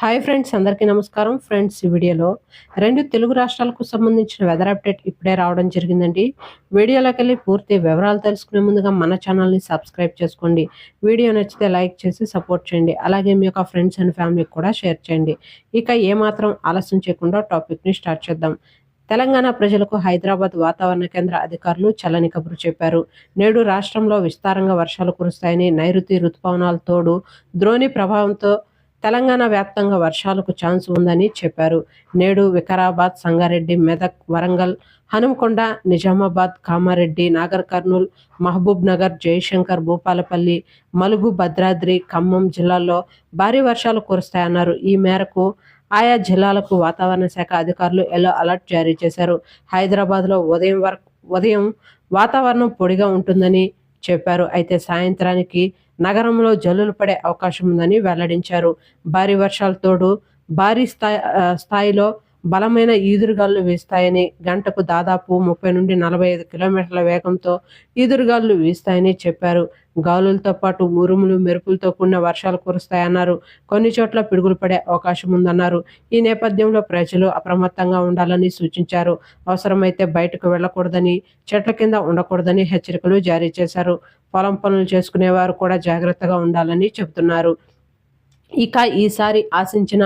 Hi friends, అందరికీ నమస్కారం. Friends, ఈ వీడియోలో 2 తెలుగు రాష్ట్రాలకు సంబంధించిన వెదర్ అప్డేట్ ఇప్పుడే రావడం జరిగిందండి. వీడియోలోకెళ్ళి పూర్తి వివరాలు తెలుసుకునే ముందుగా మన ఛానల్ని సబ్స్క్రైబ్ చేసుకోండి. వీడియో నచ్చితే లైక్ చేసి సపోర్ట్ చేయండి. అలాగే మీ యొక్క ఫ్రెండ్స్ అండ్ ఫ్యామిలీకి కూడా షేర్ చేయండి. ఇక ఏమాత్రం ఆలస్యం చేయకుండా టాపిక్ని స్టార్ట్ చేద్దాం. తెలంగాణ ప్రజలకు హైదరాబాద్ వాతావరణ కేంద్ర అధికారులు చల్లని కబురు చెప్పారు. నేడు రాష్ట్రంలో విస్తారంగా వర్షాలు కురుస్తాయని, నైరుతి రుతుపవనాల తోడు ద్రోణి ప్రభావంతో తెలంగాణ వ్యాప్తంగా వర్షాలకు ఛాన్స్ ఉందని చెప్పారు. నేడు వికారాబాద్, సంగారెడ్డి, మెదక్, వరంగల్, హనుమకొండ, నిజామాబాద్, కామారెడ్డి, నాగర్ కర్నూల్, మహబూబ్ నగర్, జయశంకర్, భూపాలపల్లి, మలుగు, భద్రాద్రి, ఖమ్మం జిల్లాల్లో భారీ వర్షాలు కురుస్తాయన్నారు. ఈ మేరకు ఆయా జిల్లాలకు వాతావరణ శాఖ అధికారులు ఎల్లో అలర్ట్ జారీ చేశారు. హైదరాబాద్లో ఉదయం వాతావరణం పొడిగా ఉంటుందని చెప్పారు. అయితే సాయంత్రానికి నగరంలో జల్లులు పడే అవకాశం ఉందని వెల్లడించారు. భారీ వర్షాల తోడు భారీ స్థాయిలో బలమైన ఈదురుగాలు వీస్తాయని, గంటకు దాదాపు 30 నుండి 45 కిలోమీటర్ల వేగంతో ఈదురుగాలు వీస్తాయని చెప్పారు. గాలులతో పాటు ఉరుములు, మెరుపులతో కూడిన వర్షాలు కురుస్తాయన్నారు. కొన్ని చోట్ల పిడుగులు పడే అవకాశం ఉందన్నారు. ఈ నేపథ్యంలో ప్రజలు అప్రమత్తంగా ఉండాలని సూచించారు. అవసరమైతే బయటకు వెళ్లకూడదని, చెట్ల కింద ఉండకూడదని హెచ్చరికలు జారీ చేశారు. పొలం పనులు చేసుకునేవారు కూడా జాగ్రత్తగా ఉండాలని చెబుతున్నారు. ఇక ఈసారి ఆశించిన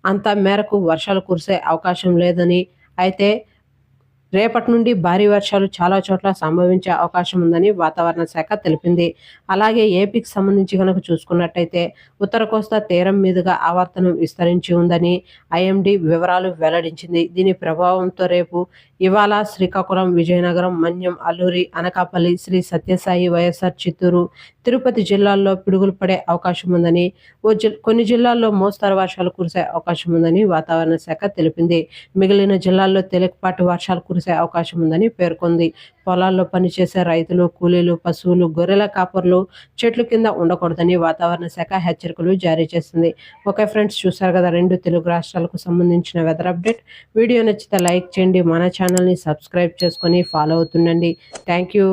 అంత మేరకు వర్షాలు కురిసే అవకాశం లేదని, అయితే రేపటి నుండి భారీ వర్షాలు చాలా చోట్ల సంభవించే అవకాశం ఉందని వాతావరణ శాఖ తెలిపింది. అలాగే ఏపీకి సంబంధించి కనుక చూసుకున్నట్టయితే ఉత్తర కోస్తా తీరం మీదుగా ఆవర్తనం విస్తరించి ఉందని ఐఎండీ వివరాలు వెల్లడించింది. దీని ప్రభావంతో రేపు, ఇవాళ శ్రీకాకుళం, విజయనగరం, మన్యం, అల్లూరి, అనకాపల్లి, శ్రీ సత్యసాయి, వైఎస్ఆర్, చిత్తూరు, తిరుపతి జిల్లాల్లో పిడుగులు పడే అవకాశం ఉందని, కొన్ని జిల్లాల్లో మోస్తరు వర్షాలు కురిసే అవకాశం ఉందని వాతావరణ శాఖ తెలిపింది. మిగిలిన జిల్లాల్లో తేలికపాటి వర్షాలు కురిసే అవకాశం ఉందని పేర్కొంది. పొలాల్లో పనిచేసే రైతులు, కూలీలు, పశువులు, గొర్రెల కాపర్లు చెట్ల కింద ఉండకూడదని వాతావరణ శాఖ హెచ్చరికలు జారీ చేసింది. ఓకే ఫ్రెండ్స్, చూసారు కదా 2 తెలుగు రాష్ట్రాలకు సంబంధించిన వెదర్ అప్డేట్. వీడియో నచ్చితే లైక్ చేయండి. మన ఛానల్ని సబ్స్క్రైబ్ చేసుకొని ఫాలో అవుతుండండి. Thank you.